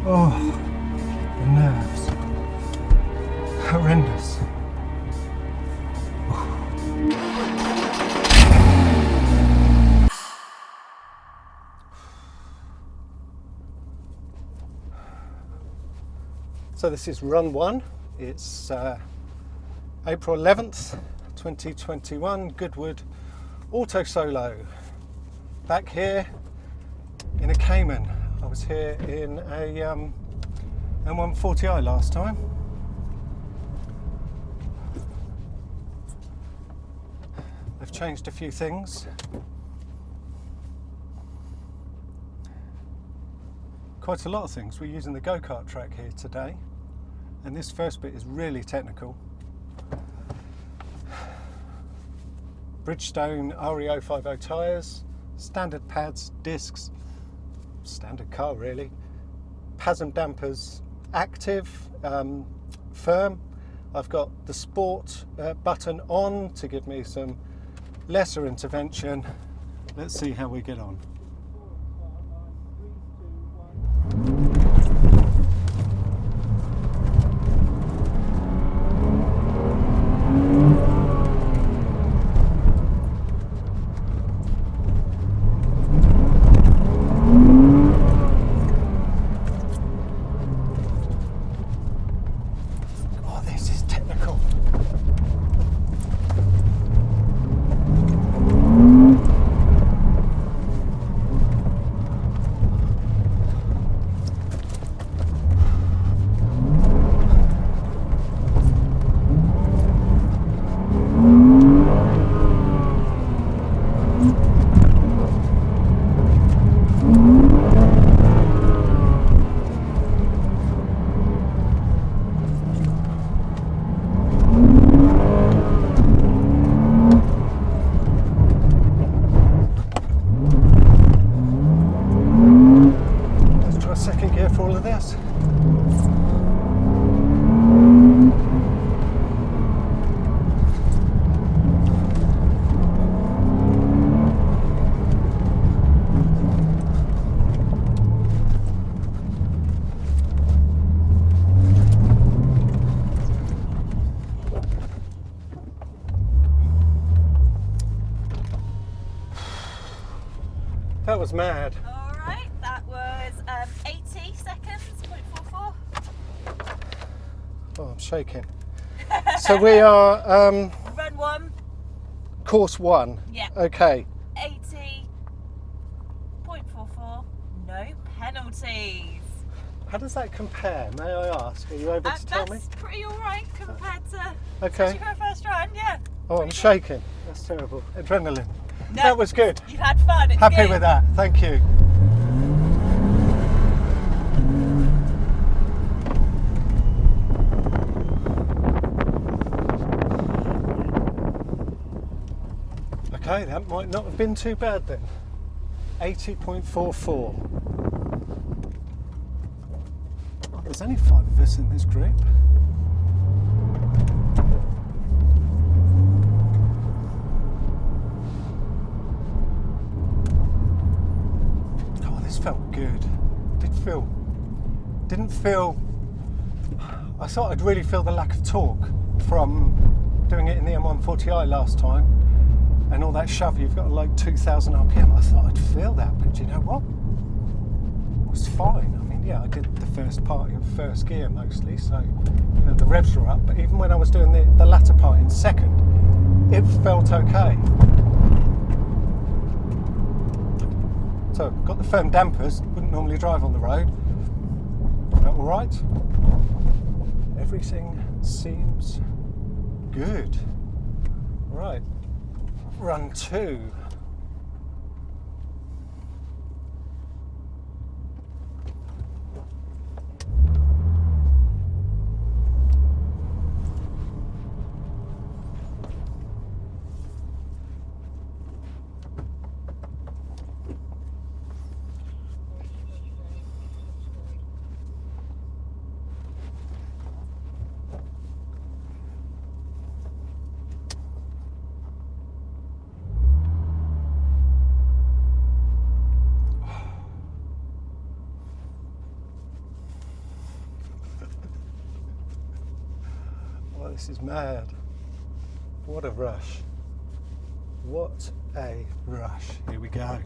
Oh, the nerves. Horrendous. So this is run one. It's April 11th, 2021, Goodwood Autosolo. Back here in a Cayman. I was here in a M140i last time. They've changed a few things. Quite a lot of things. We're using the go-kart track here today, and this first bit is really technical. Bridgestone RE050 tyres, standard pads, discs, standard car really. Pads and dampers active, firm. I've got the sport button on to give me some lesser intervention. Let's see how we get on. That was mad. All right, that was 80 seconds, 0.44. Oh, I'm shaking. So we are Run one. course one. Yeah. Okay. 80.44. No penalties. How does that compare? May I ask? Are you able to tell me? That's pretty all right compared to Okay. for a first run. Yeah. Oh, I'm shaking. That's terrible. Adrenaline. No, That was good. You've had fun. It's Happy good. with that. Thank you. Okay, that might not have been too bad then. 80.44. There's only 5 of us in this group. Oh, this felt good. Didn't feel. I thought I'd really feel the lack of torque from doing it in the M140i last time. And all that shove, you've got like 2,000 RPM. I thought I'd feel that, but you know what? It was fine. I mean, yeah, I did the first part in first gear mostly, so you know the revs were up. But even when I was doing the latter part in second, it felt okay. So got the firm dampers. Wouldn't normally drive on the road. All right. Everything seems good. All right. Run 2. this is mad. What a rush. What a rush. Here we go.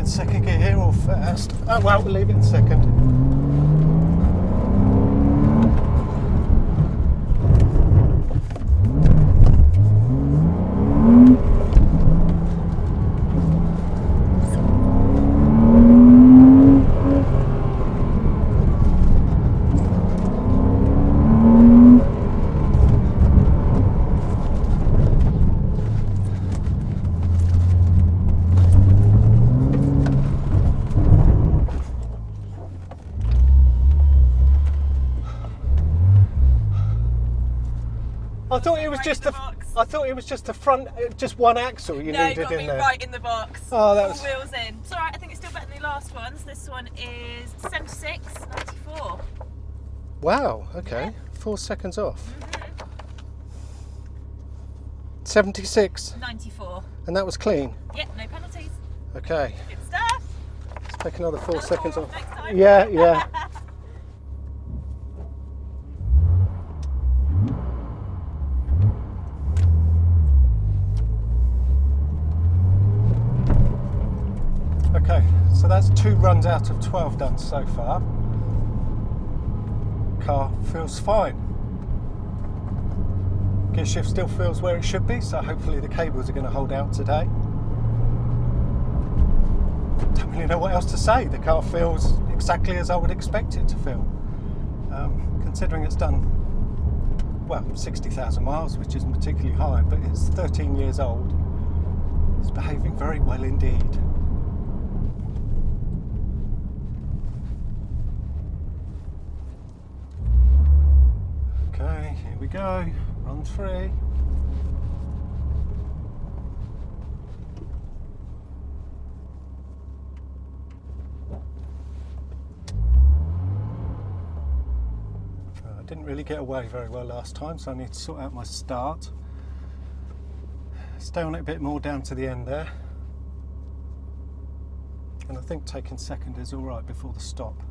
Second gear here or first? Oh well, we'll leave it in second. I thought it was just the. I thought it was just the front, just one axle you needed got in me there. right in the box. Oh, that was. All wheels in. It's alright. I think it's still better than the last ones. This one is 76.94. Wow. Okay. Yeah. 4 seconds off. Mm-hmm. 76. 94. And that was clean. Yep. No penalties. Okay. Good stuff. Let's take another 4 seconds off. Next time. Yeah. Yeah. Okay, so that's 2 runs out of 12 done so far. Car feels fine. Gear shift still feels where it should be, so hopefully the cables are going to hold out today. Don't really know what else to say. The car feels exactly as I would expect it to feel. Considering it's done, well, 60,000 miles, which isn't particularly high, but it's 13 years old. It's behaving very well indeed. Okay, here we go, run 3. I didn't really get away very well last time, so I need to sort out my start. Stay on it a bit more down to the end there. And I think taking second is all right before the stop.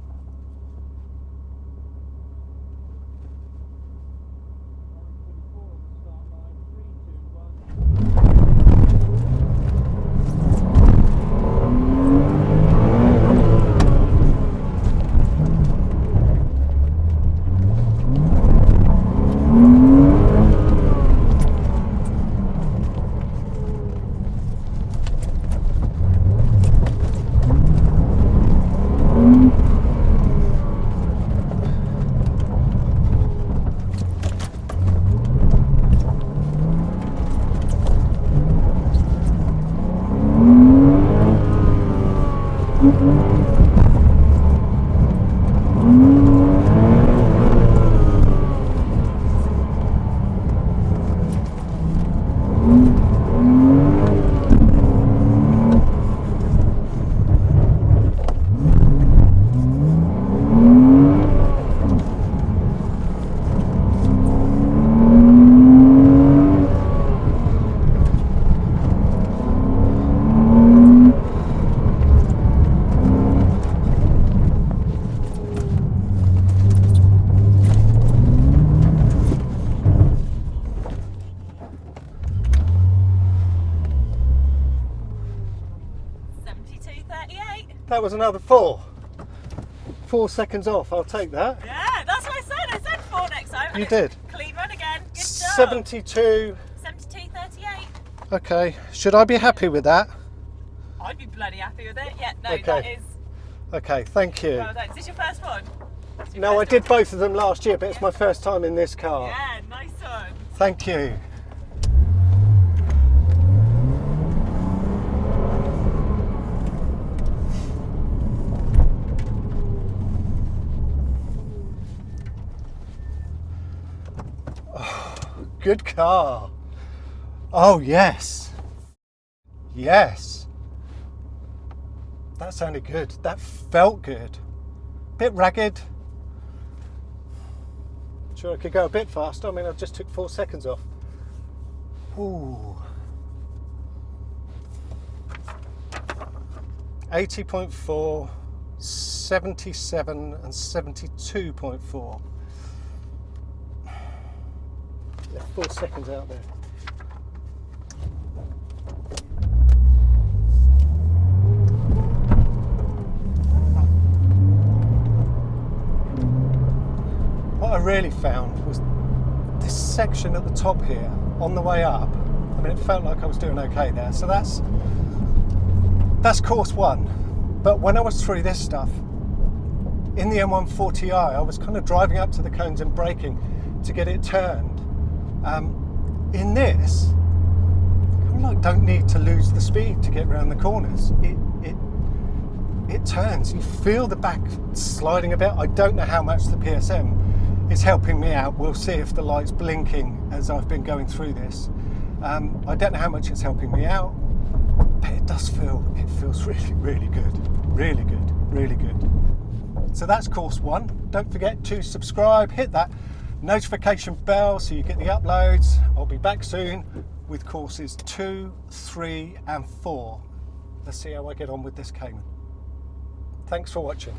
That was another 4 seconds off. I'll take that. Yeah, that's what I said. I said 4 next time. You did. Clean run again. Good job. 72. 72.38. Okay. Should I be happy with that? I'd be bloody happy with it. Yeah, no, Okay. that is. Okay. Thank you. Well done. Is this your first one? No, I did both of them last year, but it's my first time in this car. Yeah, nice one. Thank you. Oh, good car. Oh, yes. Yes. That sounded good. That felt good. Bit ragged. Sure, I could go a bit faster. I mean, I just took 4 seconds off. Ooh. 80.4, 77 and 72.4. Yeah, 4 seconds out there. What I really found was this section at the top here, on the way up. I mean, it felt like I was doing okay there. So that's course 1. But when I was through this stuff, in the M140i, I was kind of driving up to the cones and braking to get it turned. In this, I kind of like don't need to lose the speed to get around the corners. It turns. You feel the back sliding a bit. I don't know how much the PSM is helping me out. We'll see if the light's blinking as I've been going through this. I don't know how much it's helping me out, but it feels really, really good. Really good, really good. So that's course 1. Don't forget to subscribe, hit that notification bell so you get the uploads. I'll be back soon with courses 2, 3 and 4. Let's see how I get on with this Cayman. Thanks for watching.